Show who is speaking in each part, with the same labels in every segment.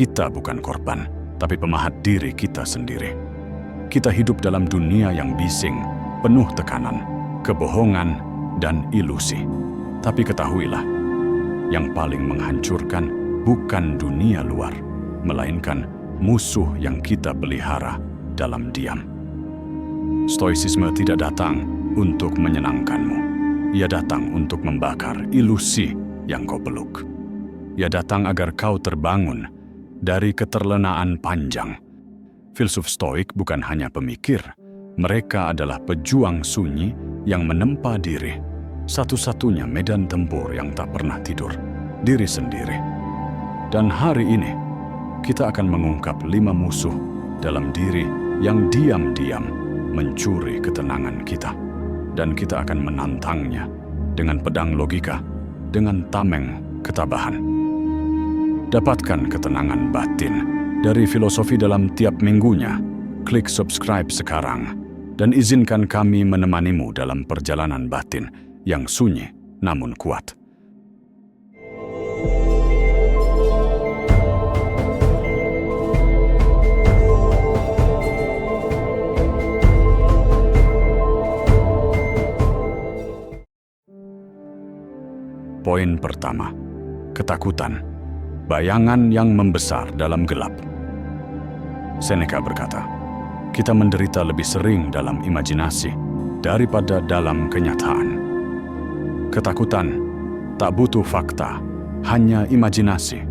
Speaker 1: Kita bukan korban, tapi pemahat diri kita sendiri. Kita hidup dalam dunia yang bising, penuh tekanan, kebohongan, dan ilusi. Tapi ketahuilah, yang paling menghancurkan bukan dunia luar, melainkan musuh yang kita pelihara dalam diam. Stoicisme tidak datang untuk menyenangkanmu. Ia datang untuk membakar ilusi yang kau peluk. Ia datang agar kau terbangun dari keterlenaan panjang. Filsuf Stoik bukan hanya pemikir, mereka adalah pejuang sunyi yang menempa diri. Satu-satunya medan tempur yang tak pernah tidur, diri sendiri. Dan hari ini, kita akan mengungkap 5 musuh dalam diri yang diam-diam mencuri ketenangan kita. Dan kita akan menantangnya dengan pedang logika, dengan tameng ketabahan. Dapatkan ketenangan batin dari Filosofi dalam tiap minggunya. Klik subscribe sekarang dan izinkan kami menemanimu dalam perjalanan batin yang sunyi namun kuat. Poin pertama, ketakutan, bayangan yang membesar dalam gelap. Seneca berkata, kita menderita lebih sering dalam imajinasi daripada dalam kenyataan. Ketakutan tak butuh fakta, hanya imajinasi.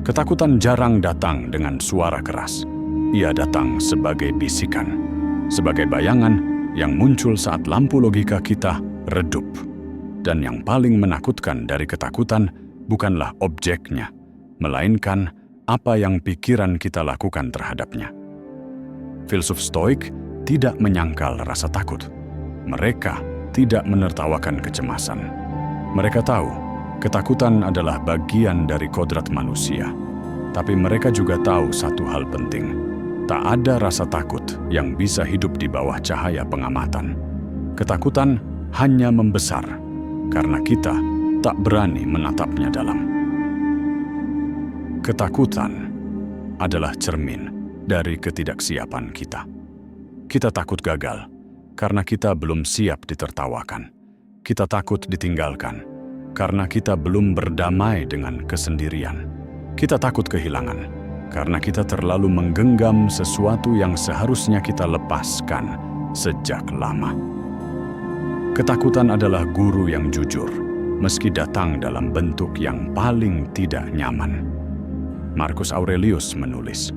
Speaker 1: Ketakutan jarang datang dengan suara keras. Ia datang sebagai bisikan, sebagai bayangan yang muncul saat lampu logika kita redup. Dan yang paling menakutkan dari ketakutan bukanlah objeknya, melainkan apa yang pikiran kita lakukan terhadapnya. Filsuf Stoik tidak menyangkal rasa takut. Mereka tidak menertawakan kecemasan. Mereka tahu ketakutan adalah bagian dari kodrat manusia. Tapi mereka juga tahu satu hal penting. Tak ada rasa takut yang bisa hidup di bawah cahaya pengamatan. Ketakutan hanya membesar karena kita tak berani menatapnya dalam. Ketakutan adalah cermin dari ketidaksiapan kita. Kita takut gagal karena kita belum siap ditertawakan. Kita takut ditinggalkan karena kita belum berdamai dengan kesendirian. Kita takut kehilangan karena kita terlalu menggenggam sesuatu yang seharusnya kita lepaskan sejak lama. Ketakutan adalah guru yang jujur, meski datang dalam bentuk yang paling tidak nyaman. Marcus Aurelius menulis,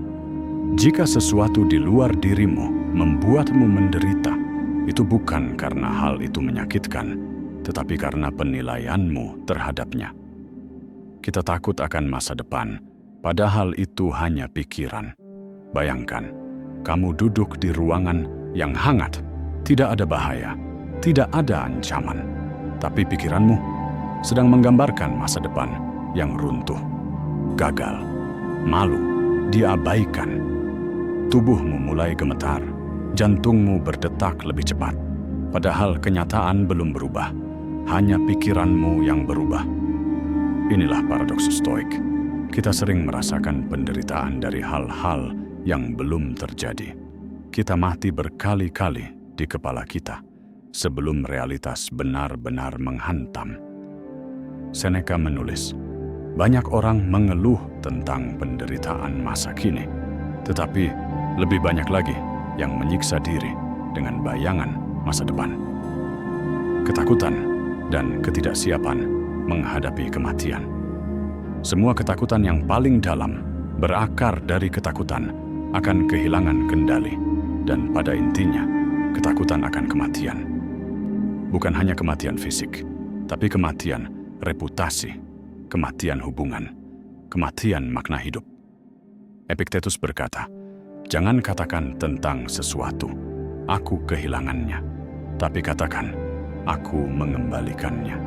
Speaker 1: jika sesuatu di luar dirimu membuatmu menderita, itu bukan karena hal itu menyakitkan, tetapi karena penilaianmu terhadapnya. Kita takut akan masa depan, padahal itu hanya pikiran. Bayangkan, kamu duduk di ruangan yang hangat, tidak ada bahaya, tidak ada ancaman, tapi pikiranmu sedang menggambarkan masa depan yang runtuh, gagal, malu, diabaikan. Tubuhmu mulai gemetar, jantungmu berdetak lebih cepat, padahal kenyataan belum berubah, hanya pikiranmu yang berubah. Inilah paradoks Stoik. Kita sering merasakan penderitaan dari hal-hal yang belum terjadi. Kita mati berkali-kali di kepala kita sebelum realitas benar-benar menghantam. Seneca menulis, banyak orang mengeluh tentang penderitaan masa kini, tetapi lebih banyak lagi yang menyiksa diri dengan bayangan masa depan. Ketakutan dan ketidaksiapan menghadapi kematian. Semua ketakutan yang paling dalam berakar dari ketakutan akan kehilangan kendali, dan pada intinya, ketakutan akan kematian. Bukan hanya kematian fisik, tapi kematian reputasi, kematian hubungan, kematian makna hidup. Epictetus berkata, jangan katakan tentang sesuatu, aku kehilangannya, tapi katakan, aku mengembalikannya.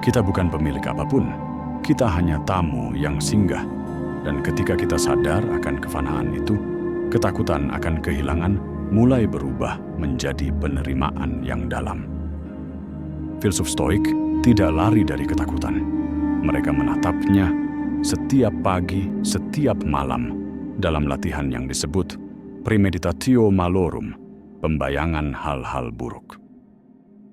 Speaker 1: Kita bukan pemilik apapun, kita hanya tamu yang singgah, dan ketika kita sadar akan kefanaan itu, ketakutan akan kehilangan mulai berubah menjadi penerimaan yang dalam. Filsuf Stoik tidak lari dari ketakutan. Mereka menatapnya setiap pagi, setiap malam, dalam latihan yang disebut premeditatio malorum, pembayangan hal-hal buruk.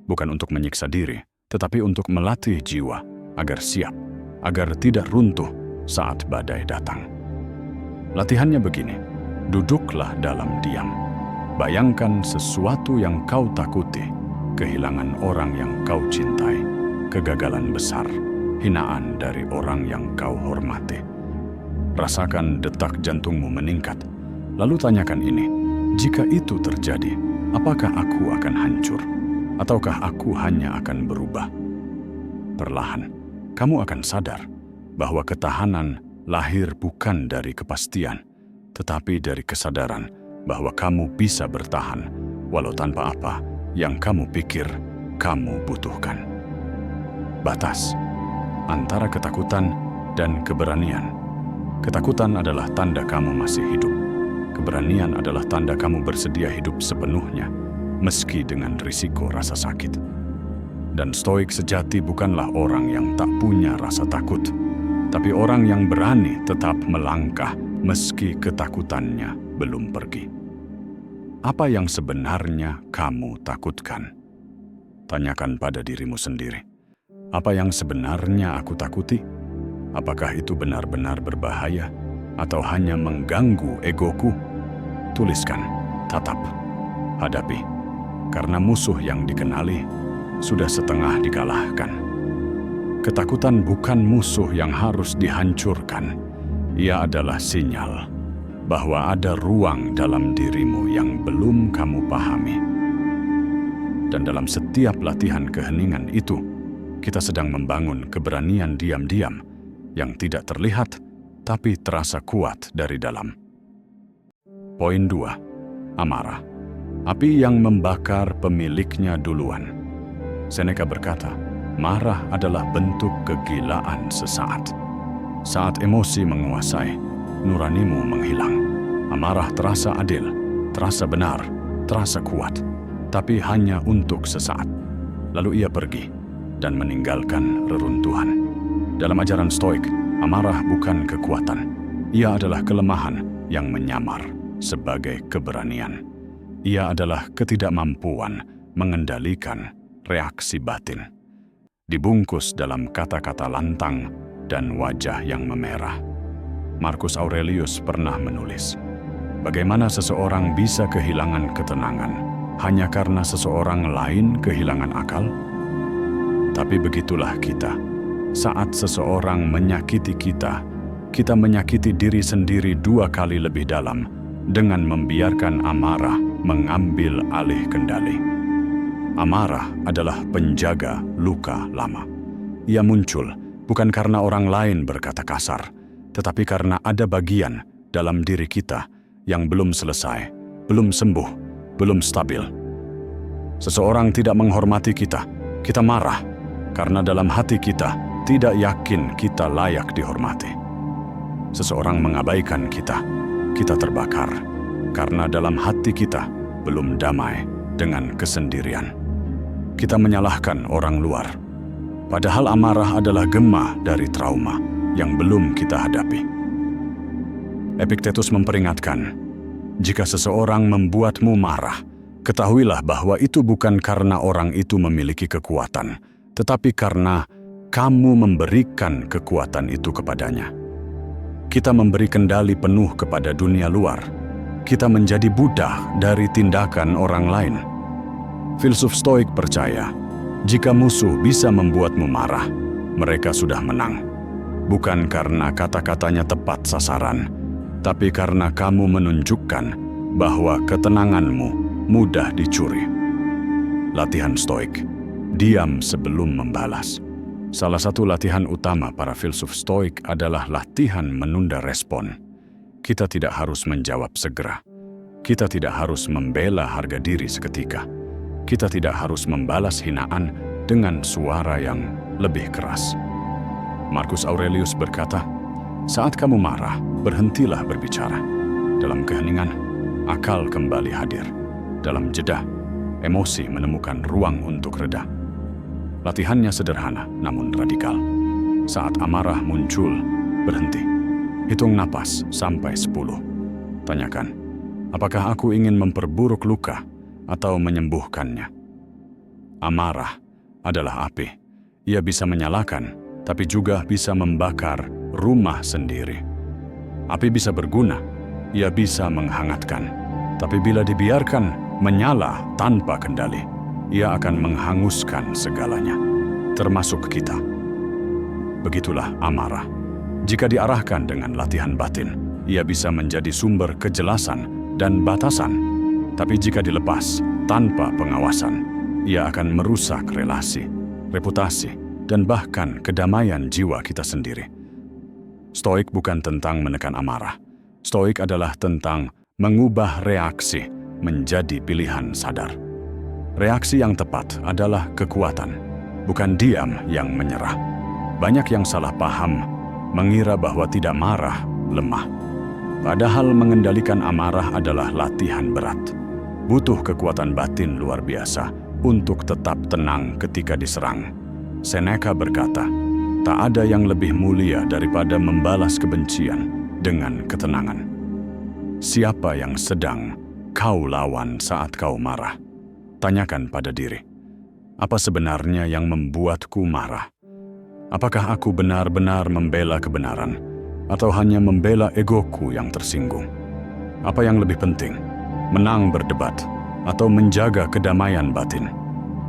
Speaker 1: Bukan untuk menyiksa diri, tetapi untuk melatih jiwa agar siap, agar tidak runtuh saat badai datang. Latihannya begini, duduklah dalam diam. Bayangkan sesuatu yang kau takuti, kehilangan orang yang kau cintai, kegagalan besar, hinaan dari orang yang kau hormati. Rasakan detak jantungmu meningkat, lalu tanyakan ini, jika itu terjadi, apakah aku akan hancur? Ataukah aku hanya akan berubah? Perlahan, kamu akan sadar bahwa ketahanan lahir bukan dari kepastian, tetapi dari kesadaran bahwa kamu bisa bertahan walau tanpa apa yang kamu pikir kamu butuhkan. Batas antara ketakutan dan keberanian. Ketakutan adalah tanda kamu masih hidup. Keberanian adalah tanda kamu bersedia hidup sepenuhnya, meski dengan risiko rasa sakit. Dan stoik sejati bukanlah orang yang tak punya rasa takut, tapi orang yang berani tetap melangkah meski ketakutannya belum pergi. Apa yang sebenarnya kamu takutkan? Tanyakan pada dirimu sendiri. Apa yang sebenarnya aku takuti? Apakah itu benar-benar berbahaya atau hanya mengganggu egoku? Tuliskan, tatap, hadapi. Karena musuh yang dikenali sudah setengah dikalahkan. Ketakutan bukan musuh yang harus dihancurkan. Ia adalah sinyal bahwa ada ruang dalam dirimu yang belum kamu pahami. Dan dalam setiap latihan keheningan itu, kita sedang membangun keberanian diam-diam yang tidak terlihat, tapi terasa kuat dari dalam. Poin 2. Amarah. Api yang membakar pemiliknya duluan. Seneca berkata, marah adalah bentuk kegilaan sesaat. Saat emosi menguasai, nuranimu menghilang. Amarah terasa adil, terasa benar, terasa kuat, tapi hanya untuk sesaat. Lalu ia pergi dan meninggalkan reruntuhan. Dalam ajaran stoik, amarah bukan kekuatan. Ia adalah kelemahan yang menyamar sebagai keberanian. Ia adalah ketidakmampuan mengendalikan reaksi batin. Dibungkus dalam kata-kata lantang dan wajah yang memerah. Marcus Aurelius pernah menulis, bagaimana seseorang bisa kehilangan ketenangan hanya karena seseorang lain kehilangan akal? Tapi begitulah kita. Saat seseorang menyakiti kita, kita menyakiti diri sendiri 2 kali lebih dalam dengan membiarkan amarah mengambil alih kendali. Amarah adalah penjaga luka lama. Ia muncul bukan karena orang lain berkata kasar, tetapi karena ada bagian dalam diri kita yang belum selesai, belum sembuh, belum stabil. Seseorang tidak menghormati kita, kita marah karena dalam hati kita tidak yakin kita layak dihormati. Seseorang mengabaikan kita, kita terbakar karena dalam hati kita belum damai dengan kesendirian. Kita menyalahkan orang luar, padahal amarah adalah gema dari trauma yang belum kita hadapi. Epictetus memperingatkan, jika seseorang membuatmu marah, ketahuilah bahwa itu bukan karena orang itu memiliki kekuatan, tetapi karena kamu memberikan kekuatan itu kepadanya. Kita memberi kendali penuh kepada dunia luar. Kita menjadi budak dari tindakan orang lain. Filsuf stoik percaya, jika musuh bisa membuatmu marah, mereka sudah menang. Bukan karena kata-katanya tepat sasaran, tapi karena kamu menunjukkan bahwa ketenanganmu mudah dicuri. Latihan stoik, diam sebelum membalas. Salah satu latihan utama para filsuf stoik adalah latihan menunda respon. Kita tidak harus menjawab segera. Kita tidak harus membela harga diri seketika. Kita tidak harus membalas hinaan dengan suara yang lebih keras. Marcus Aurelius berkata, saat kamu marah, berhentilah berbicara. Dalam keheningan, akal kembali hadir. Dalam jeda, emosi menemukan ruang untuk reda. Latihannya sederhana namun radikal. Saat amarah muncul, Berhenti. Hitung napas sampai 10. Tanyakan, apakah aku ingin memperburuk luka atau menyembuhkannya? Amarah adalah api. Ia bisa menyalakan, tapi juga bisa membakar rumah sendiri. Api bisa berguna, ia bisa menghangatkan. Tapi bila dibiarkan menyala tanpa kendali, ia akan menghanguskan segalanya, termasuk kita. Begitulah amarah. Jika diarahkan dengan latihan batin, ia bisa menjadi sumber kejelasan dan batasan. Tapi jika dilepas tanpa pengawasan, ia akan merusak relasi, reputasi, dan bahkan kedamaian jiwa kita sendiri. Stoik bukan tentang menekan amarah. Stoik adalah tentang mengubah reaksi menjadi pilihan sadar. Reaksi yang tepat adalah kekuatan, bukan diam yang menyerah. Banyak yang salah paham, mengira bahwa tidak marah, lemah. Padahal mengendalikan amarah adalah latihan berat. Butuh kekuatan batin luar biasa untuk tetap tenang ketika diserang. Seneca berkata, tak ada yang lebih mulia daripada membalas kebencian dengan ketenangan. Siapa yang sedang kau lawan saat kau marah? Tanyakan pada diri, apa sebenarnya yang membuatku marah? Apakah aku benar-benar membela kebenaran, atau hanya membela egoku yang tersinggung? Apa yang lebih penting, menang berdebat, atau menjaga kedamaian batin?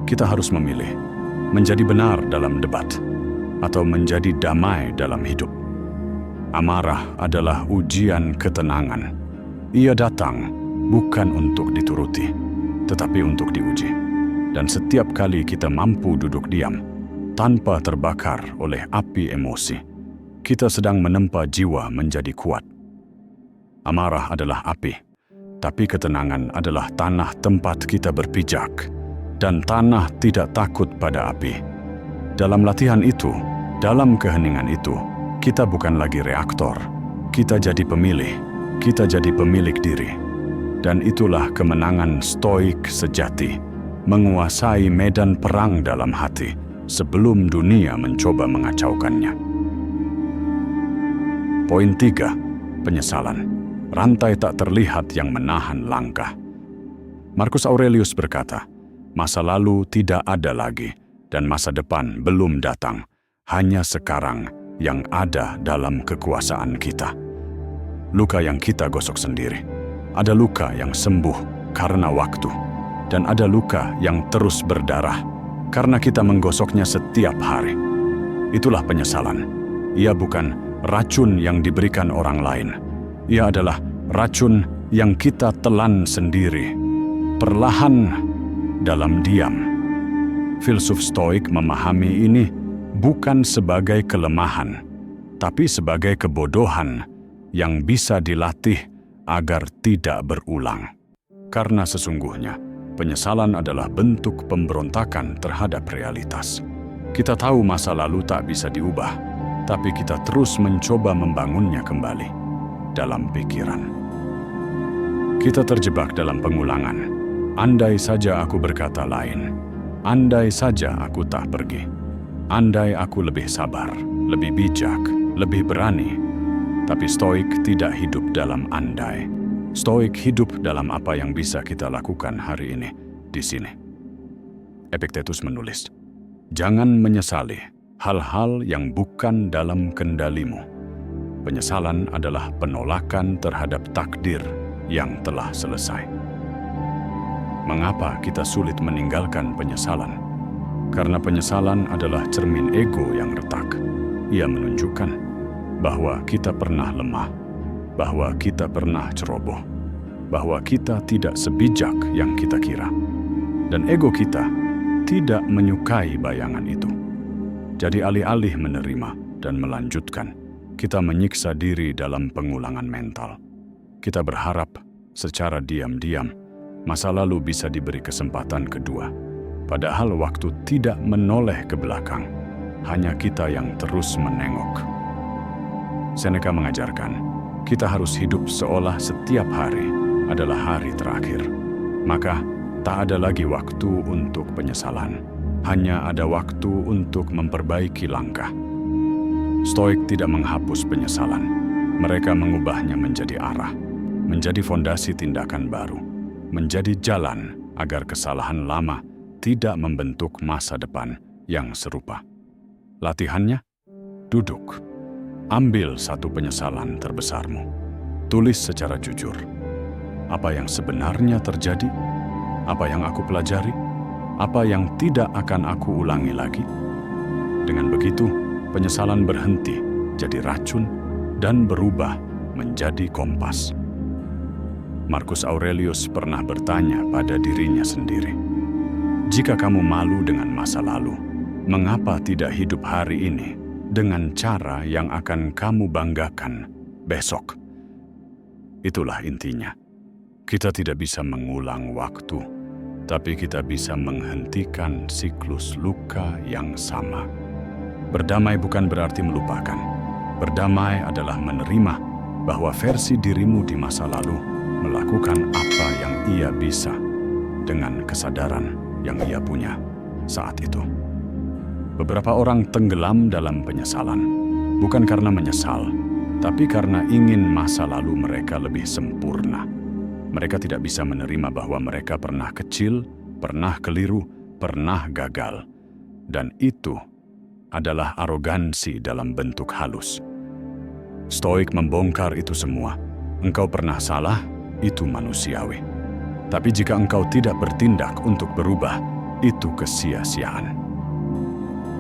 Speaker 1: Kita harus memilih, menjadi benar dalam debat, atau menjadi damai dalam hidup. Amarah adalah ujian ketenangan. Ia datang bukan untuk dituruti, tetapi untuk diuji. Dan setiap kali kita mampu duduk diam, tanpa terbakar oleh api emosi, kita sedang menempa jiwa menjadi kuat. Amarah adalah api, tapi ketenangan adalah tanah tempat kita berpijak, dan tanah tidak takut pada api. Dalam latihan itu, dalam keheningan itu, kita bukan lagi reaktor, kita jadi pemilih, kita jadi pemilik diri. Dan itulah kemenangan stoik sejati, menguasai medan perang dalam hati sebelum dunia mencoba mengacaukannya. Poin 3, penyesalan. Rantai tak terlihat yang menahan langkah. Marcus Aurelius berkata, masa lalu tidak ada lagi, dan masa depan belum datang, hanya sekarang yang ada dalam kekuasaan kita. Luka yang kita gosok sendiri. Ada luka yang sembuh karena waktu, dan ada luka yang terus berdarah karena kita menggosoknya setiap hari. Itulah penyesalan. Ia bukan racun yang diberikan orang lain. Ia adalah racun yang kita telan sendiri, perlahan dalam diam. Filsuf Stoik memahami ini bukan sebagai kelemahan, tapi sebagai kebodohan yang bisa dilatih agar tidak berulang. Karena sesungguhnya, penyesalan adalah bentuk pemberontakan terhadap realitas. Kita tahu masa lalu tak bisa diubah, tapi kita terus mencoba membangunnya kembali dalam pikiran. Kita terjebak dalam pengulangan. Andai saja aku berkata lain, andai saja aku tak pergi, andai aku lebih sabar, lebih bijak, lebih berani. Tapi Stoik tidak hidup dalam andai. Stoik hidup dalam apa yang bisa kita lakukan hari ini, di sini. Epictetus menulis, jangan menyesali hal-hal yang bukan dalam kendalimu. Penyesalan adalah penolakan terhadap takdir yang telah selesai. Mengapa kita sulit meninggalkan penyesalan? Karena penyesalan adalah cermin ego yang retak. Ia menunjukkan bahwa kita pernah lemah, bahwa kita pernah ceroboh, bahwa kita tidak sebijak yang kita kira. Dan ego kita tidak menyukai bayangan itu. Jadi alih-alih menerima dan melanjutkan, kita menyiksa diri dalam pengulangan mental. Kita berharap secara diam-diam masa lalu bisa diberi kesempatan kedua. Padahal waktu tidak menoleh ke belakang, hanya kita yang terus menengok. Seneca mengajarkan, kita harus hidup seolah setiap hari adalah hari terakhir. Maka, tak ada lagi waktu untuk penyesalan. Hanya ada waktu untuk memperbaiki langkah. Stoik tidak menghapus penyesalan. Mereka mengubahnya menjadi arah, menjadi fondasi tindakan baru, menjadi jalan agar kesalahan lama tidak membentuk masa depan yang serupa. Latihannya, duduk, ambil satu penyesalan terbesarmu, tulis secara jujur. Apa yang sebenarnya terjadi? Apa yang aku pelajari? Apa yang tidak akan aku ulangi lagi? Dengan begitu, penyesalan berhenti jadi racun dan berubah menjadi kompas. Marcus Aurelius pernah bertanya pada dirinya sendiri, "Jika kamu malu dengan masa lalu, mengapa tidak hidup hari ini dengan cara yang akan kamu banggakan besok?" Itulah intinya. Kita tidak bisa mengulang waktu, tapi kita bisa menghentikan siklus luka yang sama. Berdamai bukan berarti melupakan. Berdamai adalah menerima bahwa versi dirimu di masa lalu melakukan apa yang ia bisa dengan kesadaran yang ia punya saat itu. Beberapa orang tenggelam dalam penyesalan, bukan karena menyesal, tapi karena ingin masa lalu mereka lebih sempurna. Mereka tidak bisa menerima bahwa mereka pernah kecil, pernah keliru, pernah gagal. Dan itu adalah arogansi dalam bentuk halus. Stoik membongkar itu semua. Engkau pernah salah, itu manusiawi. Tapi jika engkau tidak bertindak untuk berubah, itu kesia-siaan.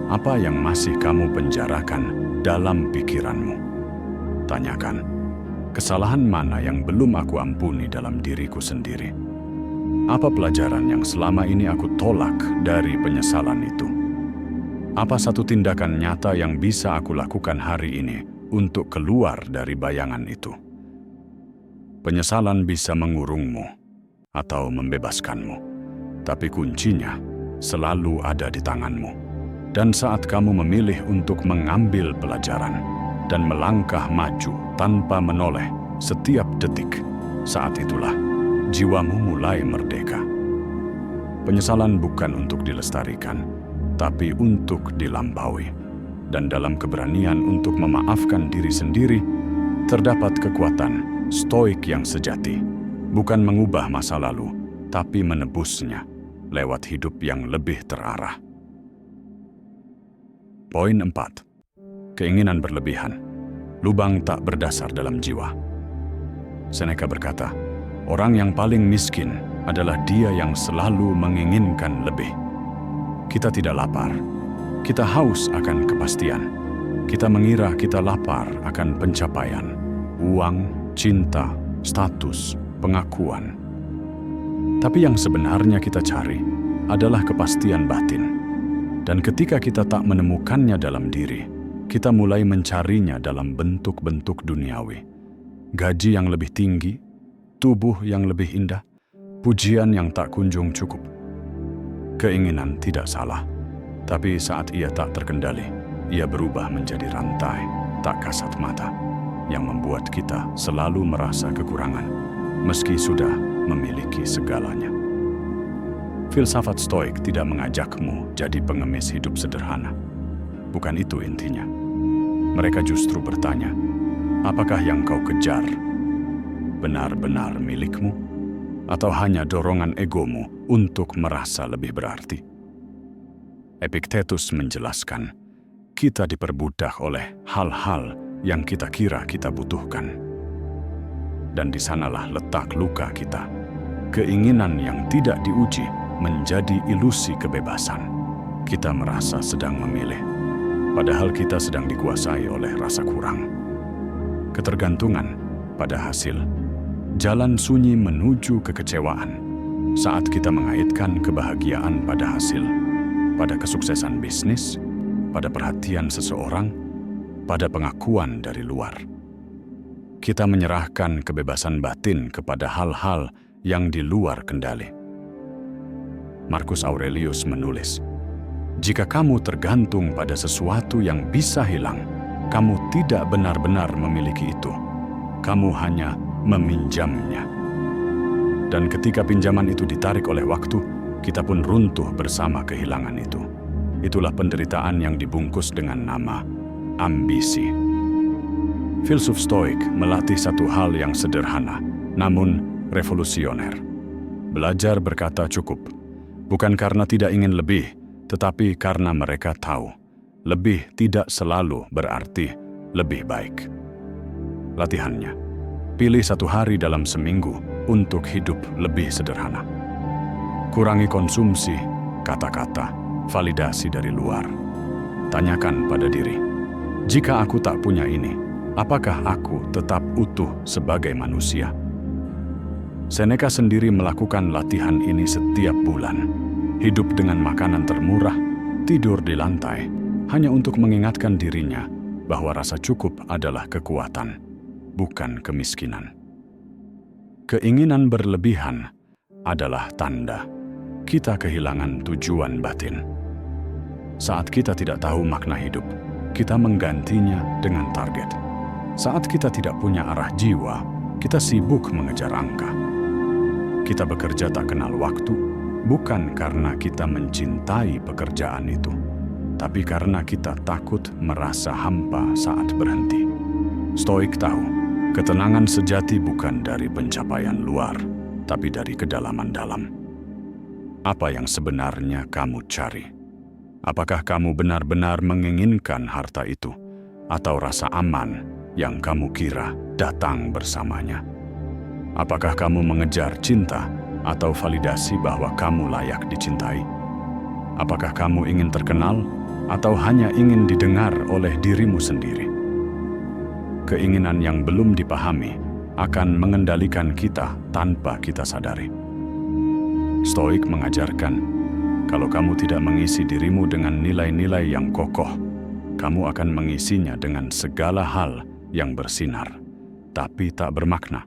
Speaker 1: Apa yang masih kamu penjarakan dalam pikiranmu? Tanyakan, kesalahan mana yang belum aku ampuni dalam diriku sendiri? Apa pelajaran yang selama ini aku tolak dari penyesalan itu? Apa satu tindakan nyata yang bisa aku lakukan hari ini untuk keluar dari bayangan itu? Penyesalan bisa mengurungmu atau membebaskanmu, tapi kuncinya selalu ada di tanganmu. Dan saat kamu memilih untuk mengambil pelajaran dan melangkah maju tanpa menoleh setiap detik, saat itulah jiwamu mulai merdeka. Penyesalan bukan untuk dilestarikan, tapi untuk dilampaui. Dan dalam keberanian untuk memaafkan diri sendiri, terdapat kekuatan stoik yang sejati. Bukan mengubah masa lalu, tapi menebusnya lewat hidup yang lebih terarah. Poin 4. Keinginan berlebihan. Lubang tak berdasar dalam jiwa. Seneca berkata, orang yang paling miskin adalah dia yang selalu menginginkan lebih. Kita tidak lapar. Kita haus akan kepastian. Kita mengira kita lapar akan pencapaian, uang, cinta, status, pengakuan. Tapi yang sebenarnya kita cari adalah kepastian batin. Dan ketika kita tak menemukannya dalam diri, kita mulai mencarinya dalam bentuk-bentuk duniawi. Gaji yang lebih tinggi, tubuh yang lebih indah, pujian yang tak kunjung cukup. Keinginan tidak salah, tapi saat ia tak terkendali, ia berubah menjadi rantai tak kasat mata yang membuat kita selalu merasa kekurangan, meski sudah memiliki segalanya. Filsafat Stoik tidak mengajakmu jadi pengemis hidup sederhana. Bukan itu intinya. Mereka justru bertanya, apakah yang kau kejar benar-benar milikmu? Atau hanya dorongan egomu untuk merasa lebih berarti? Epictetus menjelaskan, kita diperbudak oleh hal-hal yang kita kira kita butuhkan. Dan di sanalah letak luka kita. Keinginan yang tidak diuji menjadi ilusi kebebasan. Kita merasa sedang memilih, padahal kita sedang dikuasai oleh rasa kurang. Ketergantungan pada hasil, jalan sunyi menuju kekecewaan saat kita mengaitkan kebahagiaan pada hasil, pada kesuksesan bisnis, pada perhatian seseorang, pada pengakuan dari luar. Kita menyerahkan kebebasan batin kepada hal-hal yang di luar kendali. Marcus Aurelius menulis, jika kamu tergantung pada sesuatu yang bisa hilang, kamu tidak benar-benar memiliki itu. Kamu hanya meminjamnya. Dan ketika pinjaman itu ditarik oleh waktu, kita pun runtuh bersama kehilangan itu. Itulah penderitaan yang dibungkus dengan nama ambisi. Filsuf Stoik melatih satu hal yang sederhana, namun revolusioner. Belajar berkata cukup, bukan karena tidak ingin lebih, tetapi karena mereka tahu, lebih tidak selalu berarti lebih baik. Latihannya, pilih satu hari dalam seminggu untuk hidup lebih sederhana. Kurangi konsumsi, kata-kata, validasi dari luar. Tanyakan pada diri, jika aku tak punya ini, apakah aku tetap utuh sebagai manusia? Seneca sendiri melakukan latihan ini setiap bulan. Hidup dengan makanan termurah, tidur di lantai, hanya untuk mengingatkan dirinya bahwa rasa cukup adalah kekuatan, bukan kemiskinan. Keinginan berlebihan adalah tanda kita kehilangan tujuan batin. Saat kita tidak tahu makna hidup, kita menggantinya dengan target. Saat kita tidak punya arah jiwa, kita sibuk mengejar angka. Kita bekerja tak kenal waktu, bukan karena kita mencintai pekerjaan itu, tapi karena kita takut merasa hampa saat berhenti. Stoik tahu, ketenangan sejati bukan dari pencapaian luar, tapi dari kedalaman dalam. Apa yang sebenarnya kamu cari? Apakah kamu benar-benar menginginkan harta itu, atau rasa aman yang kamu kira datang bersamanya? Apakah kamu mengejar cinta atau validasi bahwa kamu layak dicintai? Apakah kamu ingin terkenal atau hanya ingin didengar oleh dirimu sendiri? Keinginan yang belum dipahami akan mengendalikan kita tanpa kita sadari. Stoik mengajarkan, kalau kamu tidak mengisi dirimu dengan nilai-nilai yang kokoh, kamu akan mengisinya dengan segala hal yang bersinar, tapi tak bermakna.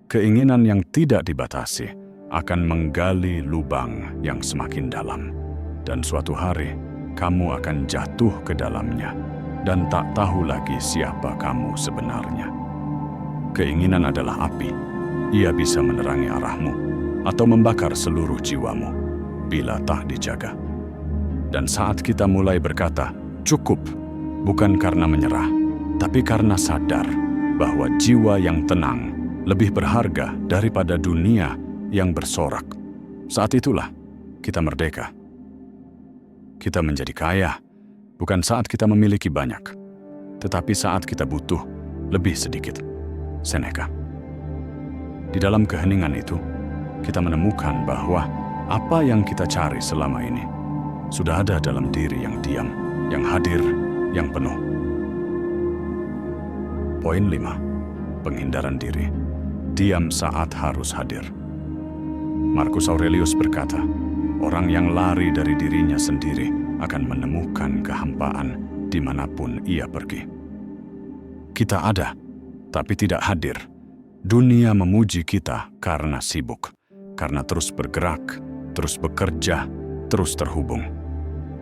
Speaker 1: Keinginan yang tidak dibatasi akan menggali lubang yang semakin dalam, dan suatu hari kamu akan jatuh ke dalamnya dan tak tahu lagi siapa kamu sebenarnya. Keinginan adalah api. Ia bisa menerangi arahmu atau membakar seluruh jiwamu bila tak dijaga. Dan saat kita mulai berkata, cukup, bukan karena menyerah, tapi karena sadar bahwa jiwa yang tenang lebih berharga daripada dunia yang bersorak. Saat itulah kita merdeka. Kita menjadi kaya, bukan saat kita memiliki banyak, tetapi saat kita butuh lebih sedikit. Seneca. Di dalam keheningan itu, kita menemukan bahwa apa yang kita cari selama ini sudah ada dalam diri yang diam, yang hadir, yang penuh. Poin 5. Penghindaran diri. Diam saat harus hadir. Marcus Aurelius berkata, orang yang lari dari dirinya sendiri akan menemukan kehampaan dimanapun ia pergi. Kita ada, tapi tidak hadir. Dunia memuji kita karena sibuk, karena terus bergerak, terus bekerja, terus terhubung.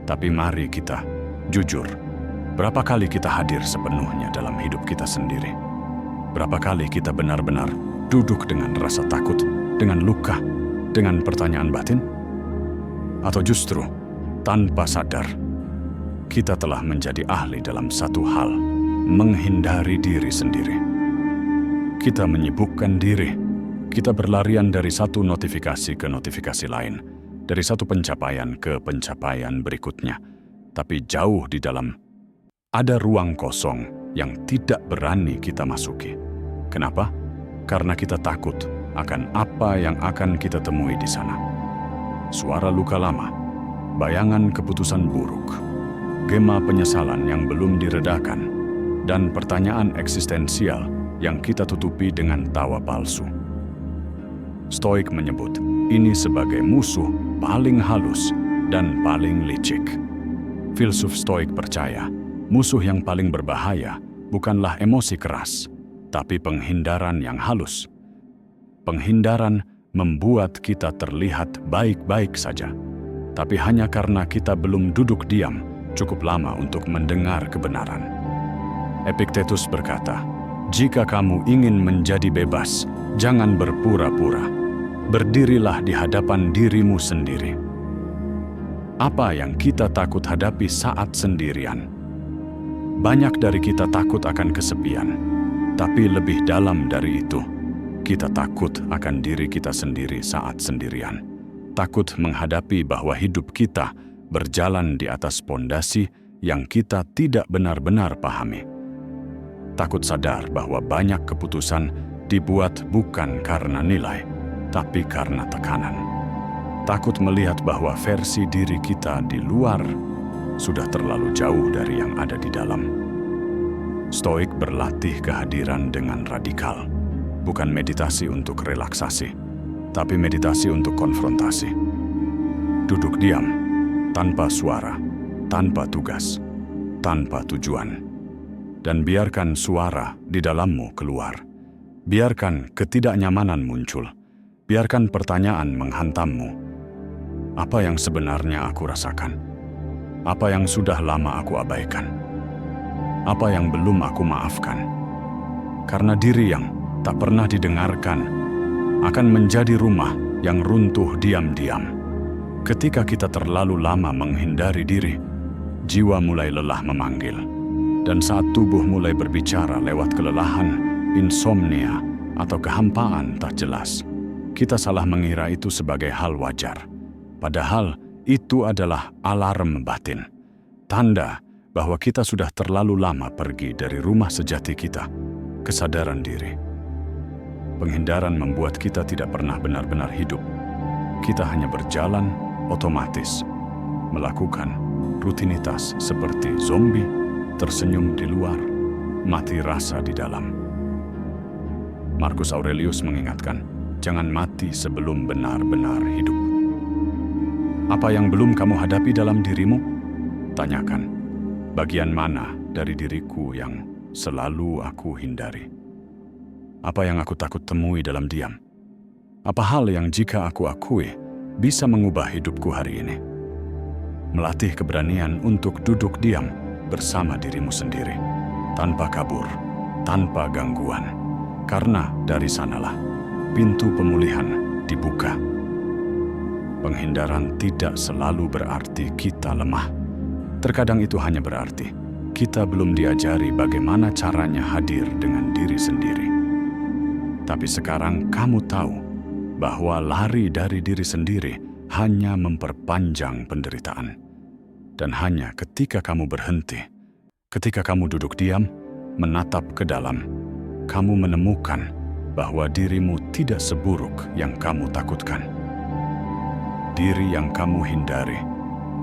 Speaker 1: Tapi mari kita jujur, berapa kali kita hadir sepenuhnya dalam hidup kita sendiri? Berapa kali kita benar-benar duduk dengan rasa takut, dengan luka, dengan pertanyaan batin? Atau justru, tanpa sadar, kita telah menjadi ahli dalam satu hal, menghindari diri sendiri. Kita menyibukkan diri, kita berlarian dari satu notifikasi ke notifikasi lain, dari satu pencapaian ke pencapaian berikutnya. Tapi jauh di dalam, ada ruang kosong yang tidak berani kita masuki. Kenapa? Karena kita takut akan apa yang akan kita temui di sana. Suara luka lama, bayangan keputusan buruk, gema penyesalan yang belum diredakan, dan pertanyaan eksistensial yang kita tutupi dengan tawa palsu. Stoik menyebut ini sebagai musuh paling halus dan paling licik. Filsuf Stoik percaya, musuh yang paling berbahaya bukanlah emosi keras, tapi penghindaran yang halus. Penghindaran membuat kita terlihat baik-baik saja, tapi hanya karena kita belum duduk diam cukup lama untuk mendengar kebenaran. Epictetus berkata, jika kamu ingin menjadi bebas, jangan berpura-pura. Berdirilah di hadapan dirimu sendiri. Apa yang kita takut hadapi saat sendirian? Banyak dari kita takut akan kesepian, tapi lebih dalam dari itu, kita takut akan diri kita sendiri saat sendirian. Takut menghadapi bahwa hidup kita berjalan di atas pondasi yang kita tidak benar-benar pahami. Takut sadar bahwa banyak keputusan dibuat bukan karena nilai, tapi karena tekanan. Takut melihat bahwa versi diri kita di luar sudah terlalu jauh dari yang ada di dalam. Stoik berlatih kehadiran dengan radikal, bukan meditasi untuk relaksasi, tapi meditasi untuk konfrontasi. Duduk diam, tanpa suara, tanpa tugas, tanpa tujuan. Dan biarkan suara di dalammu keluar. Biarkan ketidaknyamanan muncul. Biarkan pertanyaan menghantammu. Apa yang sebenarnya aku rasakan? Apa yang sudah lama aku abaikan? Apa yang belum aku maafkan? Karena diri yang tak pernah didengarkan akan menjadi rumah yang runtuh diam-diam. Ketika kita terlalu lama menghindari diri, jiwa mulai lelah memanggil. Dan saat tubuh mulai berbicara lewat kelelahan, insomnia, atau kehampaan tak jelas, kita salah mengira itu sebagai hal wajar. Padahal itu adalah alarm batin, tanda bahwa kita sudah terlalu lama pergi dari rumah sejati kita, kesadaran diri. Penghindaran membuat kita tidak pernah benar-benar hidup. Kita hanya berjalan otomatis, melakukan rutinitas seperti zombie, tersenyum di luar, mati rasa di dalam. Marcus Aurelius mengingatkan, jangan mati sebelum benar-benar hidup. Apa yang belum kamu hadapi dalam dirimu? Tanyakan, bagian mana dari diriku yang selalu aku hindari? Apa yang aku takut temui dalam diam? Apa hal yang jika aku akui bisa mengubah hidupku hari ini? Melatih keberanian untuk duduk diam bersama dirimu sendiri, tanpa kabur, tanpa gangguan. Karena dari sanalah pintu pemulihan dibuka. Penghindaran tidak selalu berarti kita lemah. Terkadang itu hanya berarti kita belum diajari bagaimana caranya hadir dengan diri sendiri. Tapi sekarang kamu tahu bahwa lari dari diri sendiri hanya memperpanjang penderitaan. Dan hanya ketika kamu berhenti, ketika kamu duduk diam, menatap ke dalam, kamu menemukan bahwa dirimu tidak seburuk yang kamu takutkan. Diri yang kamu hindari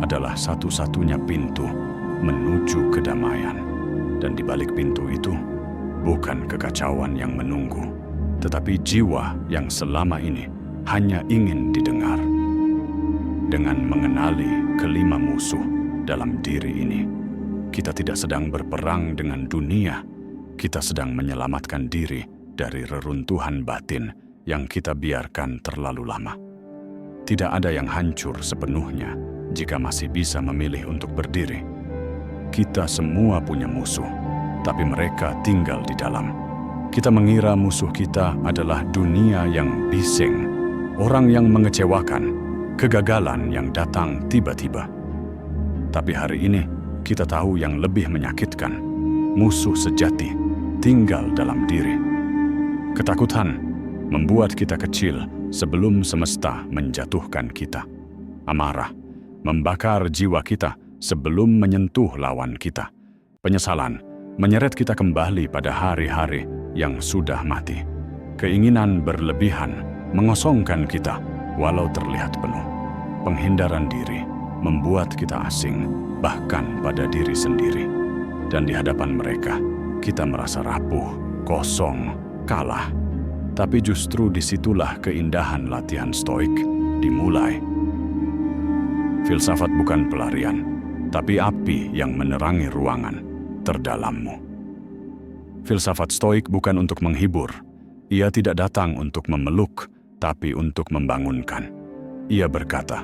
Speaker 1: adalah satu-satunya pintu menuju kedamaian. Dan di balik pintu itu, bukan kekacauan yang menunggu, tetapi jiwa yang selama ini hanya ingin didengar. Dengan mengenali kelima musuh dalam diri ini, kita tidak sedang berperang dengan dunia, kita sedang menyelamatkan diri dari reruntuhan batin yang kita biarkan terlalu lama. Tidak ada yang hancur sepenuhnya jika masih bisa memilih untuk berdiri. Kita semua punya musuh, tapi mereka tinggal di dalam. Kita mengira musuh kita adalah dunia yang bising, orang yang mengecewakan, kegagalan yang datang tiba-tiba. Tapi hari ini kita tahu yang lebih menyakitkan, musuh sejati tinggal dalam diri. Ketakutan membuat kita kecil sebelum semesta menjatuhkan kita. Amarah membakar jiwa kita sebelum menyentuh lawan kita. Penyesalan menyeret kita kembali pada hari-hari yang sudah mati. Keinginan berlebihan mengosongkan kita walau terlihat penuh. Penghindaran diri membuat kita asing bahkan pada diri sendiri. Dan di hadapan mereka, kita merasa rapuh, kosong, kalah. Tapi justru disitulah keindahan latihan stoik dimulai. Filsafat bukan pelarian, tapi api yang menerangi ruangan terdalammu. Filsafat stoik bukan untuk menghibur. Ia tidak datang untuk memeluk, tapi untuk membangunkan. Ia berkata,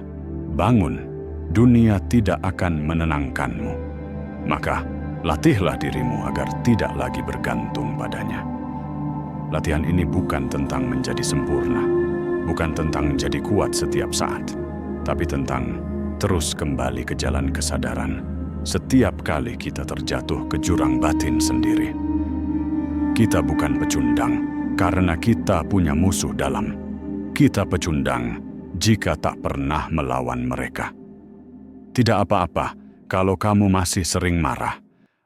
Speaker 1: bangun, dunia tidak akan menenangkanmu. Maka, latihlah dirimu agar tidak lagi bergantung padanya. Latihan ini bukan tentang menjadi sempurna, bukan tentang jadi kuat setiap saat, tapi tentang terus kembali ke jalan kesadaran, setiap kali kita terjatuh ke jurang batin sendiri. Kita bukan pecundang karena kita punya musuh dalam. Kita pecundang jika tak pernah melawan mereka. Tidak apa-apa kalau kamu masih sering marah,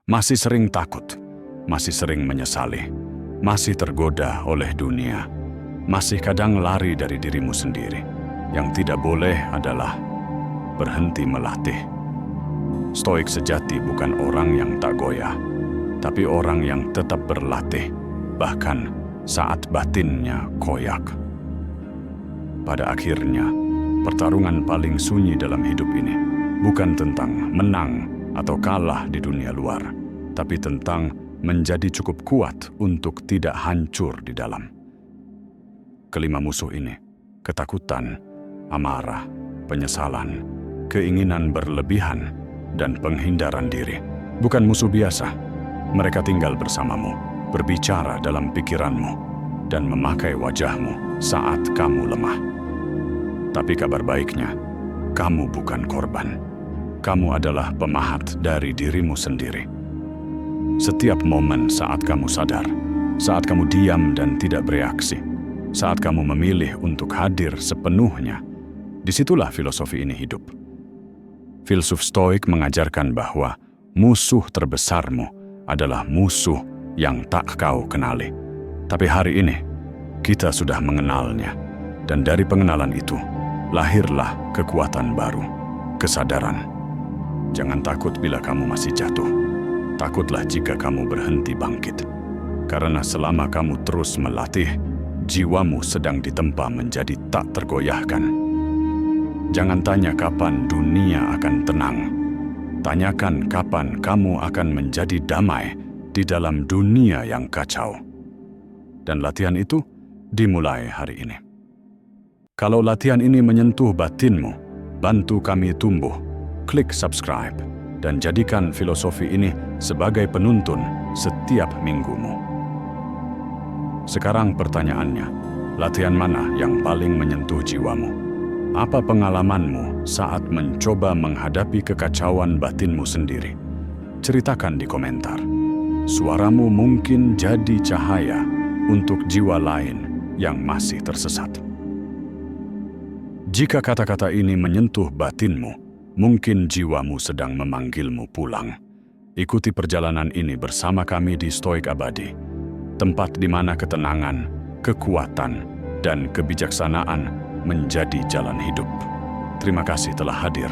Speaker 1: masih sering takut, masih sering menyesali, masih tergoda oleh dunia, masih kadang lari dari dirimu sendiri. Yang tidak boleh adalah berhenti melatih. Stoik sejati bukan orang yang tak goyah, tapi orang yang tetap berlatih, bahkan saat batinnya koyak. Pada akhirnya, pertarungan paling sunyi dalam hidup ini bukan tentang menang atau kalah di dunia luar, tapi tentang menjadi cukup kuat untuk tidak hancur di dalam. Kelima musuh ini, ketakutan, amarah, penyesalan, keinginan berlebihan, dan penghindaran diri, bukan musuh biasa. Mereka tinggal bersamamu, berbicara dalam pikiranmu, dan memakai wajahmu saat kamu lemah. Tapi kabar baiknya, kamu bukan korban. Kamu adalah pemahat dari dirimu sendiri. Setiap momen saat kamu sadar, saat kamu diam dan tidak bereaksi, saat kamu memilih untuk hadir sepenuhnya, disitulah filosofi ini hidup. Filsuf Stoik mengajarkan bahwa musuh terbesarmu adalah musuh yang tak kau kenali. Tapi hari ini, kita sudah mengenalnya. Dan dari pengenalan itu, lahirlah kekuatan baru, kesadaran. Jangan takut bila kamu masih jatuh. Takutlah jika kamu berhenti bangkit. Karena selama kamu terus melatih, jiwamu sedang ditempa menjadi tak tergoyahkan. Jangan tanya kapan dunia akan tenang. Tanyakan kapan kamu akan menjadi damai di dalam dunia yang kacau. Dan latihan itu dimulai hari ini. Kalau latihan ini menyentuh batinmu, bantu kami tumbuh. Klik subscribe dan jadikan filosofi ini sebagai penuntun setiap minggumu. Sekarang pertanyaannya, latihan mana yang paling menyentuh jiwamu? Apa pengalamanmu saat mencoba menghadapi kekacauan batinmu sendiri? Ceritakan di komentar. Suaramu mungkin jadi cahaya untuk jiwa lain yang masih tersesat. Jika kata-kata ini menyentuh batinmu, mungkin jiwamu sedang memanggilmu pulang. Ikuti perjalanan ini bersama kami di Stoik Abadi, tempat di mana ketenangan, kekuatan, dan kebijaksanaan menjadi jalan hidup. Terima kasih telah hadir.